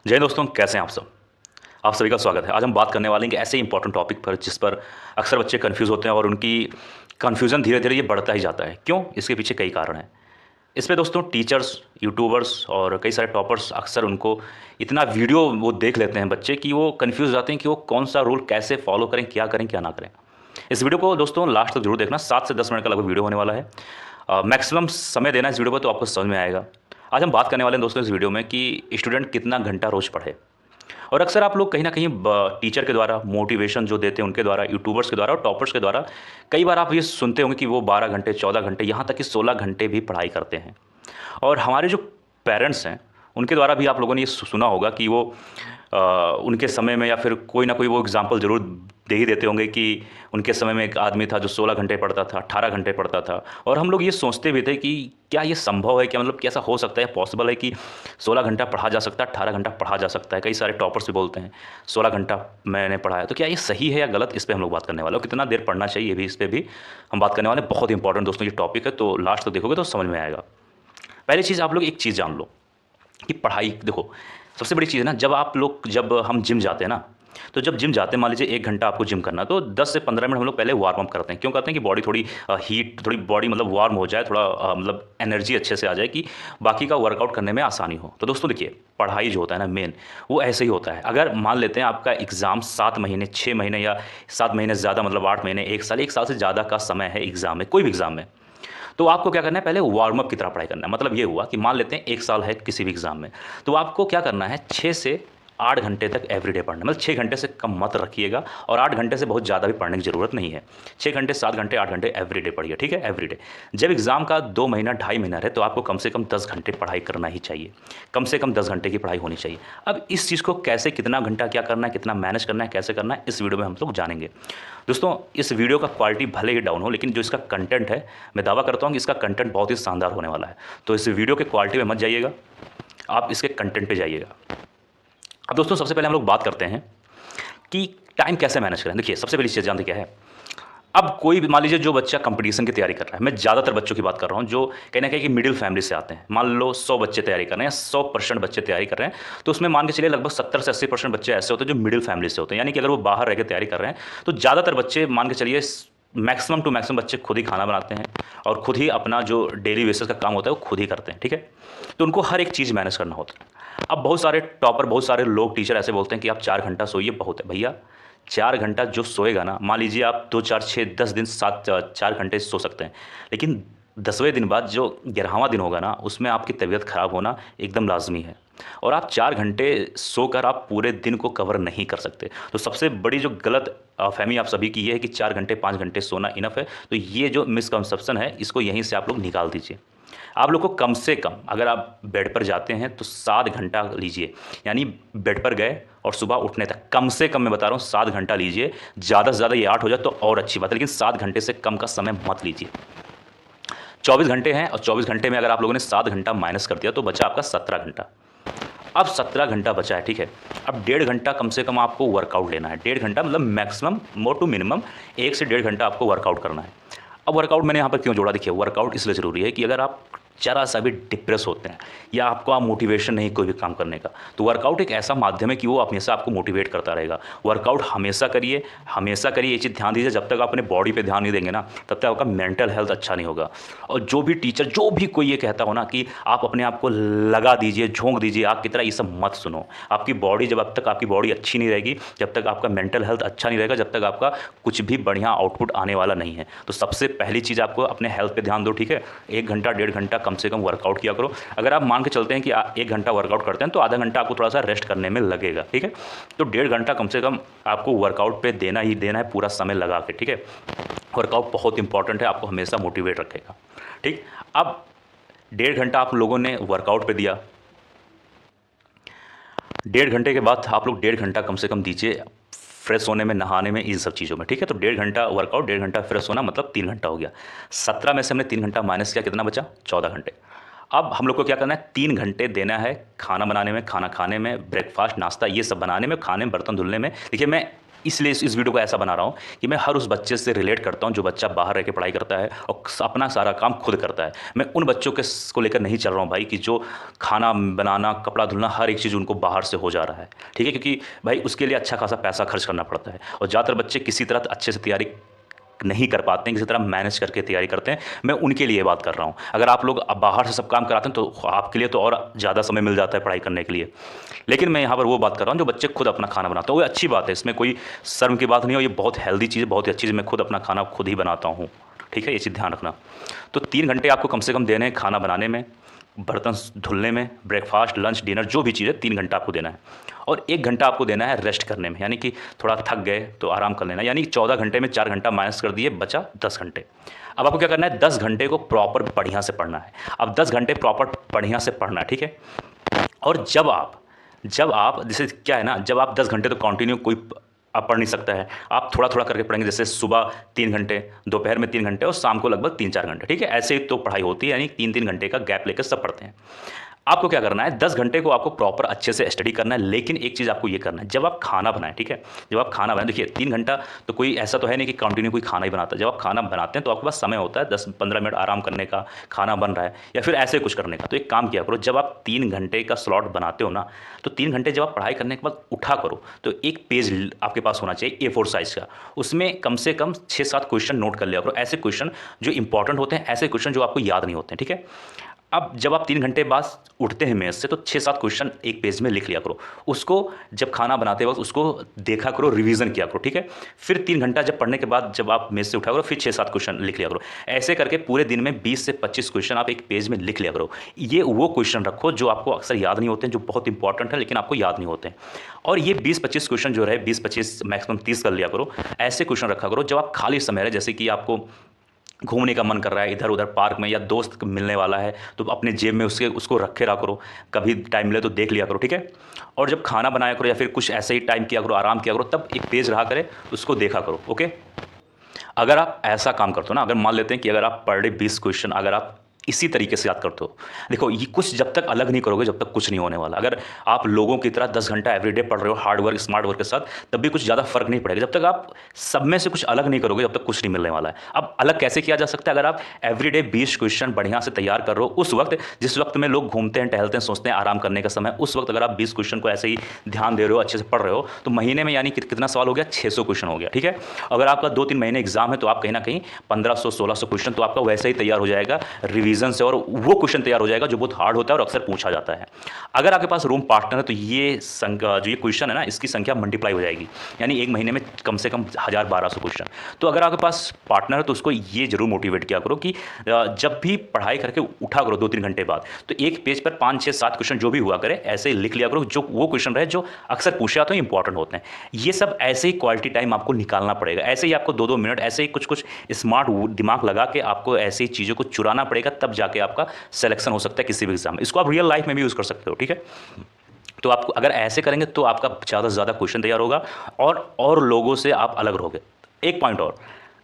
जय हिंद दोस्तों, कैसे हैं आप सब। आप सभी का स्वागत है। आज हम बात करने वाले हैं कि ऐसे इंपॉर्टेंट टॉपिक पर जिस पर अक्सर बच्चे कंफ्यूज होते हैं और उनकी कन्फ्यूज़न धीरे धीरे ये बढ़ता ही जाता है। क्यों? इसके पीछे कई कारण हैं। इस पे दोस्तों टीचर्स, यूट्यूबर्स और कई सारे टॉपर्स अक्सर उनको इतना वीडियो वो देख लेते हैं बच्चे कि वो कंफ्यूज हो जाते हैं कि वो कौन सा रूल कैसे फॉलो करें क्या ना करें। इस वीडियो को दोस्तों लास्ट तक जरूर देखना। 7 से 10 मिनट का लगभग वीडियो होने वाला है। मैक्सिमम समय देना इस वीडियो पर, तो आपको समझ में आएगा। आज हम बात करने वाले हैं दोस्तों इस वीडियो में कि स्टूडेंट कितना घंटा रोज पढ़े। और अक्सर आप लोग कहीं ना कहीं टीचर के द्वारा मोटिवेशन जो देते हैं उनके द्वारा, यूट्यूबर्स के द्वारा और टॉपर्स के द्वारा कई बार आप ये सुनते होंगे कि वो 12 घंटे, 14 घंटे, यहाँ तक कि 16 घंटे भी पढ़ाई करते हैं। और हमारे जो पेरेंट्स हैं उनके द्वारा भी आप लोगों ने ये सुना होगा कि वो उनके समय में या फिर कोई ना कोई वो एग्जाम्पल ज़रूर दे ही देते होंगे कि उनके समय में एक आदमी था जो 16 घंटे पढ़ता था, 18 घंटे पढ़ता था। और हम लोग ये सोचते भी थे कि क्या ये संभव है, क्या मतलब कैसा हो सकता है, पॉसिबल है कि 16 घंटा पढ़ा जा सकता है, 18 घंटा पढ़ा जा सकता है। कई सारे टॉपर्स भी बोलते हैं 16 घंटा मैंने पढ़ा है। तो क्या ये सही है या गलत, इस पर हम लोग बात करने वाले हैं। कितना देर पढ़ना चाहिए, ये भी इस पर भी हम बात करने वाले हैं। बहुत इंपॉर्टेंट दोस्तों ये टॉपिक है, तो लास्ट तक देखोगे तो समझ में आएगा। पहली चीज़, आप लोग एक चीज़ जान लो कि पढ़ाई देखो, सबसे बड़ी चीज़ है ना, जब हम जिम जाते हैं ना, तो जब जिम जाते हैं, मान लीजिए 1 घंटा आपको जिम करना, तो 10 से 15 मिनट हम लोग पहले वार्म अप करते हैं। क्यों करते हैं? कि बॉडी थोड़ी हीट, थोड़ी बॉडी मतलब वार्म हो जाए, थोड़ा मतलब एनर्जी अच्छे से आ जाए कि बाकी का वर्कआउट करने में आसानी हो। तो दोस्तों देखिए, पढ़ाई जो होता है ना मेन, वो ऐसे ही होता है। अगर मान लेते हैं आपका एग्ज़ाम 7 महीने, 6 महीने या 7 महीने से ज़्यादा मतलब 8 महीने, 1 साल, 1 साल से ज़्यादा का समय है एग्ज़ाम में, कोई भी एग्ज़ाम में, तो आपको क्या करना है, पहले वार्म अप की तरह पढ़ाई करना है। मतलब ये हुआ कि मान लेते हैं 1 साल है किसी भी एग्जाम में, तो आपको क्या करना है, 6 से 8 घंटे तक एवरीडे पढ़ना है। मतलब 6 घंटे से कम मत रखिएगा और 8 घंटे से बहुत ज़्यादा भी पढ़ने की ज़रूरत नहीं है। 6 घंटे, 7 घंटे, 8 घंटे एवरीडे पढ़िए, ठीक है, एवरीडे। जब एग्जाम का 2 महीना, 2.5 महीना रहे, तो आपको कम से कम 10 घंटे पढ़ाई करना ही चाहिए। कम से कम 10 घंटे की पढ़ाई होनी चाहिए। अब इस चीज़ को कैसे, कितना घंटा क्या करना है, कितना मैनेज करना है, कैसे करना है, इस वीडियो में हम लोग जानेंगे। दोस्तों इस वीडियो का क्वालिटी भले ही डाउन हो, लेकिन जो इसका कंटेंट है, मैं दावा करता हूँ कि इसका कंटेंट बहुत ही शानदार होने वाला है। तो इस वीडियो के क्वालिटी में मत जाइएगा, आप इसके कंटेंट पे जाइएगा। अब दोस्तों सबसे पहले हम लोग बात करते हैं कि टाइम कैसे मैनेज करें। देखिए सबसे पहली चीज़ जानते क्या है। अब कोई भी, मान लीजिए जो बच्चा कंपटीशन की तैयारी कर रहा है, मैं ज़्यादातर बच्चों की बात कर रहा हूँ जो कहीं ना कहीं कि मिडिल फैमिली से आते हैं। मान लो 100 बच्चे तैयारी कर रहे हैं या 100% बच्चे तैयारी कर रहे हैं, तो उसमें मान के चलिए लगभग 70 से 80% बच्चे ऐसे होते हैं जो मिडिल फैमिली से होते हैं। यानी कि अगर वो बाहर रह के तैयारी कर रहे हैं, तो ज़्यादातर बच्चे मान के चलिए मैक्सिमम टू मैक्सिमम बच्चे खुद ही खाना बनाते हैं और खुद ही अपना जो डेली बेसिस का काम होता है वो खुद ही करते हैं, ठीक है। तो उनको हर एक चीज़ मैनेज करना होता है। अब बहुत सारे टॉपर, बहुत सारे लोग, टीचर ऐसे बोलते हैं कि आप 4 घंटा सोइए, बहुत है भैया। 4 घंटा जो सोएगा ना, मान लीजिए आप 2, 4, 6, 10 दिन 4 घंटे सो सकते हैं, लेकिन 10वें दिन बाद जो 11वां दिन होगा ना, उसमें आपकी तबीयत खराब होना एकदम लाजमी है। और आप 4 घंटे सोकर आप पूरे दिन को कवर नहीं कर सकते। तो सबसे बड़ी जो गलत फहमी आप सभी की ये है कि 4 घंटे, 5 घंटे सोना इनफ है। तो ये जो मिसकंसेप्शन है, इसको यहीं से आप लोग निकाल दीजिए। आप लोग को कम से कम, अगर आप बेड पर जाते हैं तो 7 घंटा लीजिए। यानी बेड पर गए और सुबह उठने तक कम से कम, मैं बता रहा हूँ, 7 घंटा लीजिए। ज़्यादा से ज़्यादा ये 8 हो जाए तो और अच्छी बात है, लेकिन 7 घंटे से कम का समय मत लीजिए। 24 घंटे हैं और 24 घंटे में अगर आप लोगों ने 7 घंटा माइनस कर दिया तो बचा आपका 17 घंटा। अब 17 घंटा बचा है, ठीक है। अब 1.5 घंटा कम से कम आपको वर्कआउट लेना है। 1.5 घंटा मतलब मैक्सिमम, मोर टू मिनिमम 1 से 1.5 घंटा आपको वर्कआउट करना है। अब वर्कआउट मैंने यहाँ पर क्यों जोड़ा, देखिए वर्कआउट इसलिए ज़रूरी है कि अगर आप जरा सा भी डिप्रेस होते हैं या आपको आप मोटिवेशन नहीं कोई भी काम करने का, तो वर्कआउट एक ऐसा माध्यम है कि वो हमेशा आपको मोटिवेट करता रहेगा। वर्कआउट हमेशा करिए, हमेशा करिए। ये चीज़ ध्यान दीजिए, जब तक आप अपने बॉडी पे ध्यान नहीं देंगे ना, तब तक आपका मेंटल हेल्थ अच्छा नहीं होगा। और जो भी टीचर, जो भी कोई ये कहता हो ना कि आप अपने आप को लगा दीजिए, झोंक दीजिए आग की तरह, ये सब मत सुनो। आपकी बॉडी, जब तक आपकी बॉडी अच्छी नहीं रहेगी, जब तक आपका मेंटल हेल्थ अच्छा नहीं रहेगा, जब तक आपका कुछ भी बढ़िया आउटपुट आने वाला नहीं है। तो सबसे पहली चीज़, आपको अपने हेल्थ पे ध्यान दो, ठीक है। 1 घंटा, 1.5 घंटा कम से कम वर्कआउट किया करो। अगर आप मान के चलते हैं कि 1 घंटा वर्कआउट करते हैं, तो आधा घंटा आपको थोड़ा सा रेस्ट करने में लगेगा, ठीक है। तो 1.5 घंटा कम से कम आपको वर्कआउट पे देना ही देना है, पूरा समय लगा के, ठीक है। वर्कआउट बहुत इंपॉर्टेंट है, आपको हमेशा मोटिवेट रखेगा, ठीक। अब 1.5 घंटा आप लोगों ने वर्कआउट पे दिया। 1.5 घंटे के बाद आप लोग 1.5 घंटा कम से कम दीजिए फ्रेश होने में, नहाने में, इन सब चीज़ों में, ठीक है। तो 1.5 घंटा वर्कआउट, 1.5 घंटा फ्रेश होना, मतलब 3 घंटा हो गया। 17 में से हमने 3 घंटा माइनस किया, कितना बचा? 14 घंटे। अब हम लोग को क्या करना है, 3 घंटे देना है खाना बनाने में, खाना खाने में, ब्रेकफास्ट, नाश्ता, ये सब बनाने में, खाने में, बर्तन धुलने में। देखिए मैं इसलिए इस वीडियो को ऐसा बना रहा हूँ कि मैं हर उस बच्चे से रिलेट करता हूँ जो बच्चा बाहर रह के पढ़ाई करता है और अपना सारा काम खुद करता है। मैं उन बच्चों के को लेकर नहीं चल रहा हूँ भाई कि जो खाना बनाना, कपड़ा धुलना, हर एक चीज़ उनको बाहर से हो जा रहा है, ठीक है, क्योंकि भाई उसके लिए अच्छा खासा पैसा खर्च करना पड़ता है और ज़्यादातर बच्चे किसी तरह अच्छे से तैयारी नहीं कर पाते हैं, किसी तरह मैनेज करके तैयारी करते हैं। मैं उनके लिए बात कर रहा हूँ। अगर आप लोग अब बाहर से सब काम कराते हैं तो आपके लिए तो और ज़्यादा समय मिल जाता है पढ़ाई करने के लिए। लेकिन मैं यहाँ पर वो बात कर रहा हूँ जो बच्चे खुद अपना खाना बनाते हैं। वो अच्छी बात है, इसमें कोई शर्म की बात नहीं हो, ये बहुत हेल्दी चीज़ है, बहुत ही अच्छी चीज़। मैं खुद अपना खाना खुद ही बनाता हूँ, ठीक है, ये चीज़ ध्यान रखना। तो 3 घंटे आपको कम से कम देने हैं खाना बनाने में, बर्तन धुलने में, ब्रेकफास्ट, लंच, डिनर, जो भी चीज़ है 3 घंटा आपको देना है। और 1 घंटा आपको देना है रेस्ट करने में, यानी कि थोड़ा थक गए तो आराम कर लेना। यानी 14 घंटे में 4 घंटा माइनस कर दिए, बचा 10 घंटे। अब आपको क्या करना है, 10 घंटे को प्रॉपर बढ़िया से पढ़ना है। अब 10 घंटे प्रॉपर बढ़िया से पढ़ना है, ठीक है। और जब आप जैसे क्या है ना, जब आप 10 घंटे तो कंटिन्यू कोई आप पढ़ नहीं सकता है, आप थोड़ा थोड़ा करके पढ़ेंगे। जैसे सुबह 3 घंटे, दोपहर में 3 घंटे और शाम को लगभग 3-4 घंटे, ठीक है। ऐसे ही तो पढ़ाई होती है, यानी 3-3 घंटे का गैप लेकर सब पढ़ते हैं। आपको क्या करना है, 10 घंटे को आपको प्रॉपर अच्छे से स्टडी करना है। लेकिन एक चीज़ आपको ये करना है, जब आप खाना बनाएं, ठीक है, जब आप खाना बनाएं, देखिए 3 घंटा तो कोई ऐसा तो है नहीं कि कंटिन्यू कोई खाना ही बनाता है। जब आप खाना बनाते हैं तो आपके पास समय होता है 10-15 मिनट आराम करने का, खाना बन रहा है या फिर ऐसे कुछ करने का। तो एक काम किया करो, जब आप 3 घंटे का स्लॉट बनाते हो ना, तो 3 घंटे जब आप पढ़ाई करने के बाद उठा करो तो एक पेज आपके पास होना चाहिए A4 साइज़ का। उसमें कम से कम 6-7 क्वेश्चन नोट कर लिया करो, ऐसे क्वेश्चन जो इंपॉर्टेंट होते हैं, ऐसे क्वेश्चन जो आपको याद नहीं होते हैं, ठीक है। अब जब आप 3 घंटे बाद उठते हैं मेज़ से तो 6-7 क्वेश्चन एक पेज में लिख लिया करो। उसको जब खाना बनाते वक्त उसको देखा करो, रिवीजन किया करो, ठीक है। फिर 3 घंटा जब पढ़ने के बाद जब आप मेज़ से उठा करो, फिर 6-7 क्वेश्चन लिख लिया करो। ऐसे करके पूरे दिन में 20 से 25 क्वेश्चन आप एक पेज में लिख लिया करो। ये वो क्वेश्चन रखो जो आपको अक्सर याद नहीं होते हैं, जो बहुत इंपॉर्टेंट है लेकिन आपको याद नहीं होते हैं। और ये 20-25 क्वेश्चन जो रहे, 20-25 मैक्सिमम 30 कर लिया करो। ऐसे क्वेश्चन रखा करो जब आप खाली समय रहे, जैसे कि आपको घूमने का मन कर रहा है इधर उधर पार्क में, या दोस्त मिलने वाला है तो अपने जेब में उसको रखे रहा करो, कभी टाइम मिले तो देख लिया करो, ठीक है। और जब खाना बनाया करो या फिर कुछ ऐसे ही टाइम किया करो, आराम किया करो, तब एक पेज रहा करे, उसको देखा करो, ओके। अगर आप ऐसा काम करते हो ना, अगर मान लेते हैं कि अगर आप पर डे 20 क्वेश्चन अगर आप इसी तरीके से याद करते हो, देखो ये कुछ जब तक अलग नहीं करोगे जब तक कुछ नहीं होने वाला। अगर आप लोगों की तरह 10 घंटा एवरीडे पढ़ रहे हो हार्ड वर्क स्मार्ट वर्क के साथ, तब भी कुछ ज़्यादा फर्क नहीं पड़ेगा। जब तक आप सब में से कुछ अलग नहीं करोगे जब तक कुछ नहीं मिलने वाला है। अब अलग कैसे किया जा सकता है, अगर आप एवरीडे 20 क्वेश्चन बढ़िया से तैयार कर रहे हो, उस वक्त जिस वक्त में लोग घूमते हैं, टहलते हैं, सोचते हैं आराम करने का समय, उस वक्त अगर आप 20 क्वेश्चन को ऐसे ही ध्यान दे रहे हो, अच्छे से पढ़ रहे हो, तो महीने में यानी कितना सवाल हो गया, 600 क्वेश्चन हो गया, ठीक है। अगर आपका 2-3 महीने एग्जाम है तो आप कहीं ना कहीं 1500-1600 क्वेश्चन तो आपका वैसे ही तैयार हो जाएगा रिवीजन से, और वो क्वेश्चन तैयार हो जाएगा जो बहुत हार्ड होता है और अक्सर पूछा जाता है। अगर आपके पास रूम पार्टनर है तो ये जो ये क्वेश्चन है ना, इसकी संख्या मल्टीप्लाई हो जाएगी, यानी एक महीने में कम से कम 1000-1200 क्वेश्चन। तो अगर आपके पास पार्टनर है तो उसको ये जरूर मोटिवेट किया करो कि जब भी पढ़ाई करके उठा करो 2-3 घंटे बाद, तो एक पेज पर 5-6-7 क्वेश्चन जो भी हुआ करे ऐसे लिख लिया करो, जो वो क्वेश्चन रहे जो अक्सर पूछे जाते हैं, इंपॉर्टेंट होते हैं। ये सब ऐसे ही क्वालिटी टाइम आपको निकालना पड़ेगा, ऐसे ही आपको 2-2 मिनट ऐसे ही कुछ स्मार्ट दिमाग लगा के आपको ऐसी चीज़ों को चुराना पड़ेगा, तब जाके आपका सिलेक्शन हो सकता है किसी भी एग्जाम में। इसको आप रियल लाइफ में भी यूज़ कर सकते हो, ठीक है। तो आपको अगर ऐसे करेंगे तो आपका ज़्यादा से ज़्यादा क्वेश्चन तैयार होगा और लोगों से आप अलग रहोगे। एक पॉइंट और,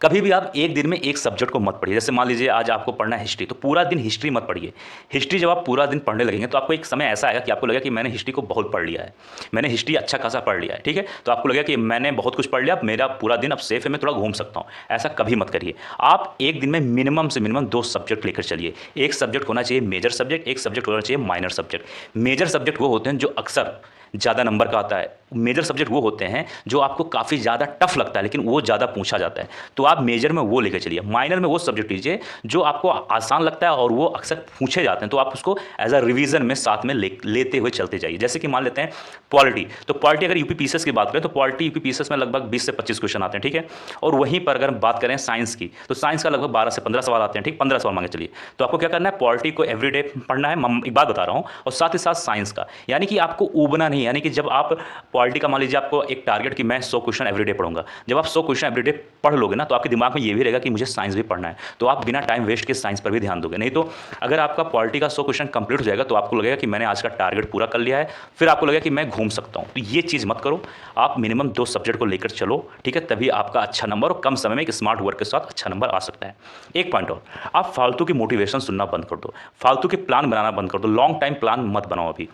कभी भी आप एक दिन में एक सब्जेक्ट को मत पढ़िए। जैसे मान लीजिए आज आपको पढ़ना है हिस्ट्री, तो पूरा दिन हिस्ट्री मत पढ़िए। हिस्ट्री जब आप पूरा दिन पढ़ने लगेंगे तो आपको एक समय ऐसा आएगा कि आपको लगेगा कि मैंने हिस्ट्री को बहुत पढ़ लिया है, मैंने हिस्ट्री अच्छा खासा पढ़ लिया है, ठीक है। तो आपको लगेगा कि मैंने बहुत कुछ पढ़ लिया, अब मेरा पूरा दिन अब सेफ है, मैं थोड़ा घूम सकता हूँ। ऐसा कभी मत करिए। आप एक दिन में मिनिमम से मिनिमम 2 सब्जेक्ट लेकर चलिए। एक सब्जेक्ट होना चाहिए मेजर सब्जेक्ट, एक सब्जेक्ट होना चाहिए माइनर सब्जेक्ट। मेजर सब्जेक्ट वो होते हैं जो अक्सर ज़्यादा नंबर का आता है। मेजर सब्जेक्ट वो होते हैं जो आपको काफ़ी ज़्यादा टफ लगता है लेकिन वो ज़्यादा पूछा जाता है, तो आप मेजर में वो लेकर चलिए। माइनर में वो सब्जेक्ट लीजिए जो आपको आसान लगता है और वो अक्सर पूछे जाते हैं, तो आप उसको एज अ रिवीजन में साथ में लेते हुए चलते जाइए। जैसे कि मान लेते हैं पॉलिटी, तो पॉलिटी अगर यूपी पीसीएस की बात करें तो पॉलिटी यूपी पीसीएस में लगभग 20 से 25 क्वेश्चन आते हैं, ठीक है। और वहीं पर अगर हम बात करें साइंस की, तो साइंस का लगभग 12 से 15 सवाल आते हैं, ठीक, 15 सवाल मांगे चलिए। तो आपको क्या करना है, पॉलिटी को एवरीडे पढ़ना है, मैं एक बात बता रहा हूँ, और साथ ही साथ साइंस का, यानी कि आपको ऊबना नहीं। यानी कि जब आप पॉलिटी का मान लीजिए आपको एक टारगेट कि मैं 100 क्वेश्चन एवरीडे पढ़ूंगा, जब आप 100 क्वेश्चन एवरीडे पढ़ लोगे ना, तो आपके दिमाग में ये भी रहेगा कि मुझे साइंस भी पढ़ना है, तो आप बिना टाइम वेस्ट के साइंस पर भी ध्यान दोगे। नहीं तो अगर आपका पॉलिटी का 100 क्वेश्चन कंप्लीट हो जाएगा तो आपको लगेगा कि मैंने आज का टारगेट पूरा कर लिया है, फिर आपको लगेगा कि मैं घूम सकता हूँ। तो ये चीज़ मत करो, आप मिनिमम 2 सब्जेक्ट को लेकर चलो, ठीक है, तभी आपका अच्छा नंबर और कम समय में एक स्मार्ट वर्क के साथ अच्छा नंबर आ सकता है। एक पॉइंट और, आप फालतू की मोटिवेशन सुनना बंद कर दो, फालतू के प्लान बनाना बंद कर दो, लॉन्ग टाइम प्लान मत बनाओ अभी।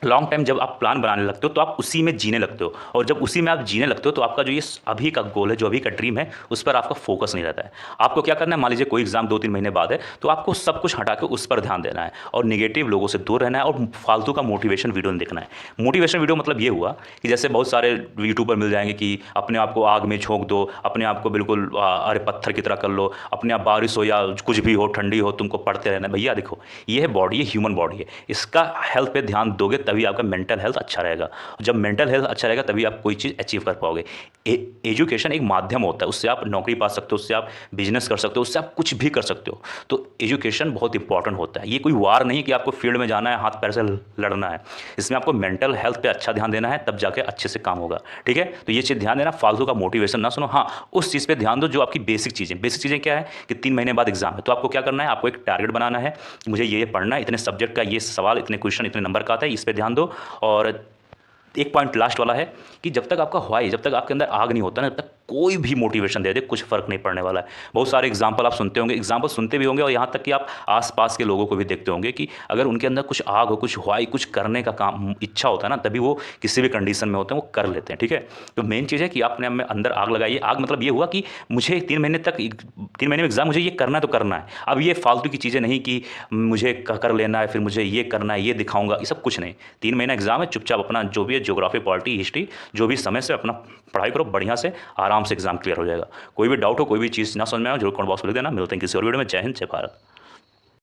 लॉन्ग टाइम जब आप प्लान बनाने लगते हो तो आप उसी में जीने लगते हो, और जब उसी में आप जीने लगते हो तो आपका जो ये अभी का गोल है, जो अभी का ड्रीम है, उस पर आपका फोकस नहीं रहता है। आपको क्या करना है, मान लीजिए कोई एग्जाम 2-3 महीने बाद है, तो आपको सब कुछ हटा के उस पर ध्यान देना है और निगेटिव लोगों से दूर रहना है और फालतू का मोटिवेशन वीडियो नहीं देखना है। मोटिवेशन वीडियो मतलब ये हुआ कि जैसे बहुत सारे यूट्यूबर मिल जाएंगे कि अपने आप को आग में झोंक दो, अपने आप को बिल्कुल अरे पत्थर की तरह कर लो, अपने आप बारिश हो या कुछ भी हो, ठंडी हो, तुमको पढ़ते रहना है। भैया देखो, ये है बॉडी, ये ह्यूमन बॉडी है, इसका हेल्थ पे ध्यान दोगे तभी आपका मेंटल हेल्थ अच्छा रहेगा। जब मेंटल हेल्थ अच्छा रहेगा तभी आप कोई चीज़ अचीव कर पाओगे। एजुकेशन एक माध्यम होता है, उससे आप नौकरी पा सकते हो, उससे आप बिजनेस कर सकते हो, उससे आप कुछ भी कर सकते हो। तो एजुकेशन बहुत इंपॉर्टेंट होता है। ये कोई वार नहीं कि आपको फील्ड में जाना है, हाथ पैर से लड़ना है। इसमें आपको मेंटल हेल्थ पे अच्छा ध्यान देना है, तब जाके अच्छे से काम होगा। ठीक है, तो ये चीज़ ध्यान देना, फालतू का मोटिवेशन ना सुनो। हाँ, उस चीज़ पे ध्यान दो जो आपकी बेसिक चीज़ें क्या है कि 3 महीने बाद एग्जाम है, तो आपको क्या करना है, आपको एक टारगेट बनाना है, मुझे ये पढ़ना है, इतने सब्जेक्ट का ये सवाल, इतने क्वेश्चन, इतने नंबर का आता है, इस पर ध्यान दो। और एक पॉइंट लास्ट वाला है कि जब तक आपका ह्वाई, जब तक आपके अंदर आग नहीं होता ना, तब तक कोई भी मोटिवेशन दे दे कुछ फ़र्क नहीं पड़ने वाला है। बहुत सारे एग्जाम्पल आप सुनते होंगे, एग्जाम्पल सुनते भी होंगे, और यहाँ तक कि आप आसपास के लोगों को भी देखते होंगे कि अगर उनके अंदर कुछ आग हो, कुछ ह्वाई, कुछ करने का काम इच्छा होता है ना, तभी वो किसी भी कंडीशन में होते हैं वो कर लेते हैं। ठीक है, तो मेन चीज़ है कि आपने अपने अंदर आग लगाई है। आग मतलब ये हुआ कि मुझे 3 महीने में एग्जाम, मुझे ये करना है तो करना है। अब ये फालतू की चीज़ें नहीं कि मुझे कर लेना है, फिर मुझे ये करना है, ये दिखाऊंगा, ये सब कुछ नहीं। 3 महीना एग्जाम है, चुपचाप अपना जो भी है, ज्योग्राफी, पॉलिटी, हिस्ट्री, जो भी समय से अपना पढ़ाई करो, बढ़िया से आराम से एग्जाम क्लियर हो जाएगा। कोई भी डाउट हो, कोई भी चीज़ ना समझ में आए, जरूर कमेंट बॉक्स में लिख देना। मिलते हैं किसी और वीडियो में। जय हिंद, जय भारत।